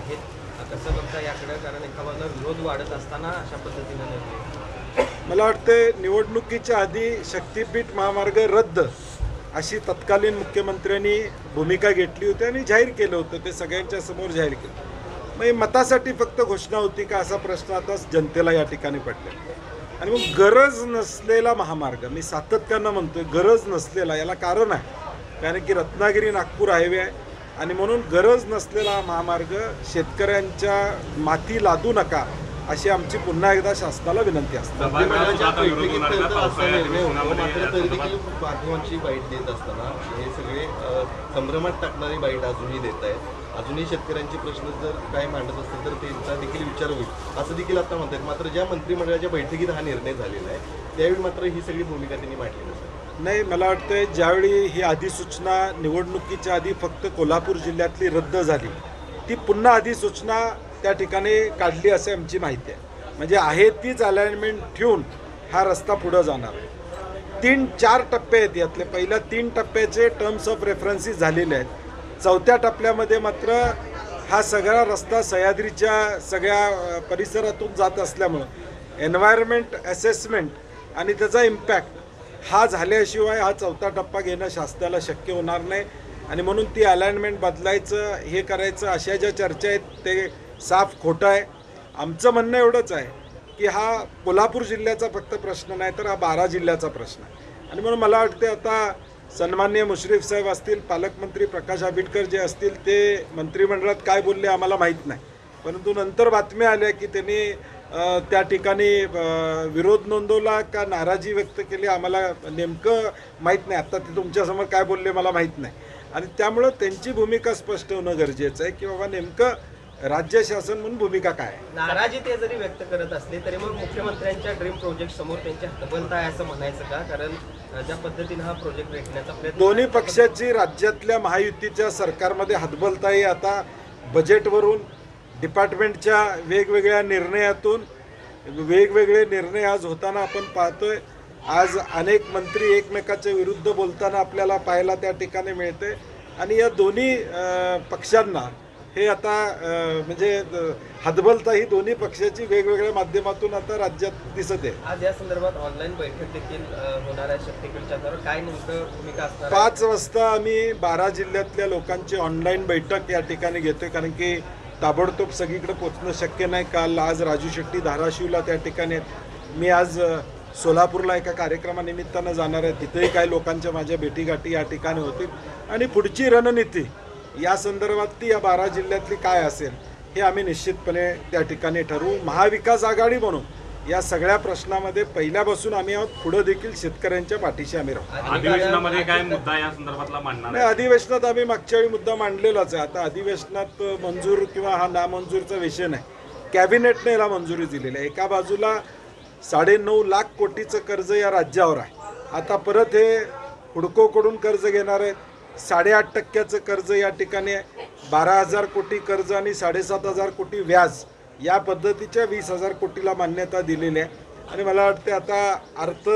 आहेत. कसं बघता याकडे, कारण एका बाजूला विरोध वाढत असताना अशा पद्धतीनं निर्णय? मला वाटते निवडणुकीच्या आधी शक्तीपीठ महामार्ग रद्द अशी तत्कालीन मुख्यमंत्र्यांनी भूमिका घेतली होती आणि जाहीर केलं होतं, ते सगळ्यांच्या समोर जाहीर केलं. मग मतासाठी फक्त घोषणा होती का असा प्रश्न आता जनतेला या ठिकाणी पडला. आणि मग गरज नसलेला महामार्ग, मी सातत्यानं म्हणतोय गरज नसलेला, याला कारण आहे कारण की रत्नागिरी नागपूर हायवे आहे आणि म्हणून गरज नसलेला महामार्ग शेतकऱ्यांच्या माती लादू नका अशी आमची पुन्हा एकदा शासनाला विनंती असते. माध्यमांची बाईट देत असताना हे सगळे संभ्रमात टाकणारी बाईट अजूनही देत आहेत. अजूनही शेतकऱ्यांचे प्रश्न जर काय मांडत असतील तर त्यांचा देखील विचार होईल असं देखील आता म्हणतात. मात्र ज्या मंत्रिमंडळाच्या बैठकीत हा निर्णय झालेला आहे त्यावेळी मात्र ही सगळी भूमिका त्यांनी मांडली नसेल. नाही, मला वाटतं ज्यावेळी ही अधिसूचना निवडणुकीच्या आधी फक्त कोल्हापूर जिल्ह्यातली रद्द झाली, ती पुन्हा अधिसूचना त्या ठिकाणी काढली असे आमची माहिती आहे. म्हणजे आहे तीच अलाइनमेंट ठेवून हा रस्ता पुढं जाणार आहे. 3-4 टप्पे आहेत, यातले पहिल्या 3 टप्प्याचे टर्म्स ऑफ रेफरन्सेस झालेले आहेत. 4थ्या टप्प्यामध्ये मात्र हा सगळा रस्ता सह्याद्रीच्या सगळ्या परिसरातून जात असल्यामुळं एन्व्हायरमेंट असेसमेंट आणि त्याचा इम्पॅक्ट हा झाल्याशिवाय हा 4था टप्पा घेणं शासनाला शक्य होणार नाही. आणि म्हणून ती अलाइनमेंट बदलायचं हे करायचं अशा ज्या चर्चा आहेत ते साफ खोटं आहे. आमचं म्हणणं एवढंच आहे की हा कोल्हापूर जिल्ह्याचा फक्त प्रश्न नाही तर हा 12 जिल्ह्याचा प्रश्न आहे. आणि म्हणून मला वाटते आता सन्माननीय मुश्रीफ साहेब असतील, पालकमंत्री प्रकाश आंबेडकर जे असतील, ते मंत्रिमंडळात काय बोलले आम्हाला माहीत नाही, परंतु नंतर बातम्या आल्या की त्यांनी त्या ठिकाणी विरोध नोंदवला का नाराजी व्यक्त केली आम्हाला नेमकं माहीत नाही. आत्ता ते तुमच्यासमोर काय बोलले मला माहीत नाही. आणि त्यामुळं त्यांची भूमिका स्पष्ट होणं गरजेचं आहे की बाबा नेमकं राज्य शासन म्हणून भूमिका काय आहे. नाराजी ते जरी व्यक्त करत असले तरी मग मुख्यमंत्र्यांच्या ड्रीम प्रोजेक्ट समोर त्यांची हतबलता आहे असं म्हणायचं का? कारण ज्या पद्धतीनं हा प्रोजेक्ट रेटण्याचा प्रयत्न दोन्ही पक्षाची राज्यातल्या महायुतीच्या सरकारमध्ये हतबलताही आता बजेटवरून डिपार्टमेंटच्या वेगवेगळ्या निर्णयातून वेगवेगळे निर्णय आज होताना आपण पाहतोय. आज अनेक मंत्री एकमेकाच्या विरुद्ध बोलताना आपल्याला पाहायला त्या ठिकाणी मिळते. आणि या दोन्ही पक्षांना हे आता म्हणजे हतबलता ही दोन्ही पक्षाची वेगवेगळ्या माध्यमातून आता राज्यात दिसत आहे. आज या संदर्भात ऑनलाईन बैठक देखील होणार आहे शक्तीपीठच्या, तर काय नेमकं भूमिका असणार? 5 वाजता आम्ही 12 जिल्ह्यातल्या लोकांची ऑनलाईन बैठक या ठिकाणी घेतोय कारण की ताबडतोब सगळीकडे पोचणं शक्य नाही. काल आज राजू शेट्टी धाराशिवला त्या ठिकाणी आहेत. मी आज सोलापूरला एका कार्यक्रमानिमित्तानं जाणार आहे, तिथेही काही लोकांच्या माझ्या भेटीगाठी या ठिकाणी होतील. आणि पुढची रणनीती या संदर्भात ती या 12 जिल्ह्यातली काय असेल हे आम्ही निश्चितपणे त्या ठिकाणी ठरवू. महाविकास आघाडी म्हणून या सगळ्या प्रश्नामध्ये पहिल्यापासून आम्ही आहोत, पुढे देखील शेतकऱ्यांच्या पाठीशी आम्ही राहू. अधिवेशनामध्ये काय मुद्दा या संदर्भातला मांडणार? नाही, अधिवेशनात आम्ही मागच्या वेळी मुद्दा मांडलेलाच आहे. आता अधिवेशनात मंजूर किंवा हा नामंजूरचा विषय नाही, कॅबिनेटने याला मंजुरी दिलेली आहे. एका बाजूला 9.5 लाख कोटीचं कर्ज या राज्यावर आहे. आता परत हे हुडकोकडून कर्ज घेणार आहेत. 8.5% कर्ज या ठिकाणी आहे. 12,000 कोटी कर्ज आणि 7,500 कोटी व्याज या पद्धतीच्या 20,000 कोटीला मान्यता दिलेली आहे. आणि मला वाटते आता अर्थ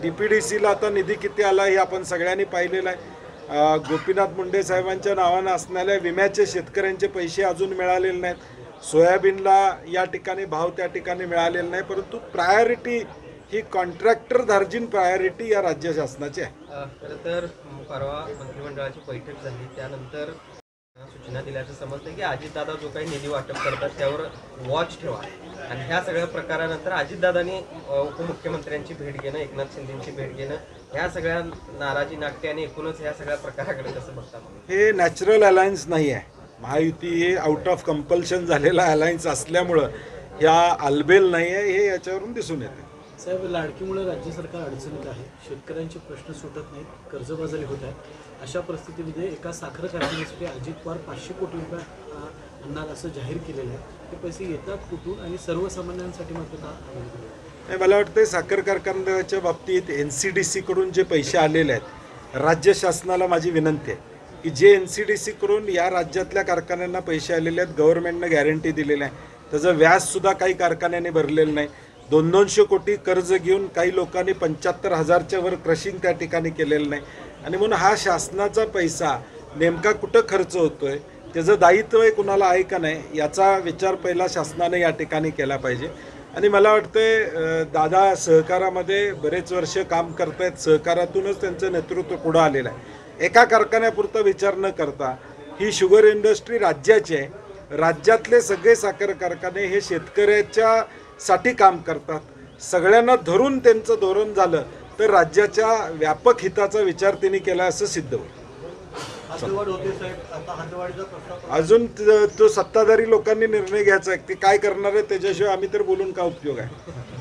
DPDCला आता निधी किती आला हे आपण सगळ्यांनी पाहिलेलं आहे. गोपीनाथ मुंडे साहेबांच्या नावानं असणाऱ्या विम्याचे शेतकऱ्यांचे पैसे अजून मिळालेले नाहीत. सोयाबीनला या ठिकाणी भाव त्या ठिकाणी मिळालेला नाही. परंतु प्रायोरिटी ही कॉन्ट्रॅक्टर धार्जिन प्रायोरिटी या राज्य शासनाची आहे. खरं तर परवा मंत्रिमंडळाची बैठक झाली त्यानंतर सूचना दिल्याचं समजतं की अजितदादा जो काही निधी वाटप करतात त्यावर वॉच ठेवा. आणि ह्या सगळ्या प्रकारानंतर अजितदादांनी उपमुख्यमंत्र्यांची भेट घेणं, एकनाथ शिंदेची भेट घेणं, ह्या सगळ्या नाराजी नाट्य आणि एकूणच ह्या सगळ्या प्रकाराकडे कसं बघता? हे नॅचरल अलायन्स नाही आहे. महायुती हे आउट ऑफ कंपल्शन झालेला अलायन्स असल्यामुळं ह्या आलबेल नाही आहे हे याच्यावरून दिसून येते. साहेब, लाडकीमुळे राज्य सरकार अडचणीत आहे. शेतकऱ्यांचे प्रश्न सुटत नाहीत, कर्जबाजारी होत आहे. अशा परिस्थितीमध्ये एका साखर कारखान्यासाठी अजित पवार 500 कोटी रुपये आणणार असं जाहीर केलेलं आहे. ते पैसे येतात कुठून आणि सर्वसामान्यांसाठी मात्र का? नाही, मला वाटतं साखर कारखान्याच्या बाबतीत NCDC कडून जे पैसे आलेले आहेत, राज्य शासनाला माझी विनंती आहे की जे NCDC कडून या राज्यातल्या कारखान्यांना पैसे आलेले आहेत, गव्हर्नमेंटनं गॅरंटी दिलेलं आहे, त्याचं व्याजसुद्धा काही कारखान्यांनी भरलेलं नाही. 200 कोटी कर्ज घेऊन काही लोकांनी 75,000च्या वर क्रशिंग त्या ठिकाणी केलेलं नाही. आणि म्हणून हा शासनाचा पैसा नेमका कुठं खर्च होतोय त्याचं दायित्व हे कुणाला आहे का नाही याचा विचार पहिला शासनाने या ठिकाणी केला पाहिजे. आणि मला वाटतं दादा सहकारामध्ये बरेच वर्ष काम करत आहेत, सहकारातूनच त्यांचं नेतृत्व पुढं आलेलं आहे. एका कारखान्यापुरता विचार न करता ही शुगर इंडस्ट्री राज्याची आहे. राज्यातले सगळे साखर कारखाने हे शेतकऱ्याच्यासाठी काम करतात. सगळ्यांना धरून त्यांचं धोरण झालं तर राज्याच्या व्यापक हिताचा विचार त्यांनी केला असं सिद्ध होईल. अजून तो सत्ताधारी लोकांनी निर्णय घ्यायचा आहे, ते काय करणार आहे त्याच्याशिवाय आम्ही तर बोलून काय उपयोग आहे.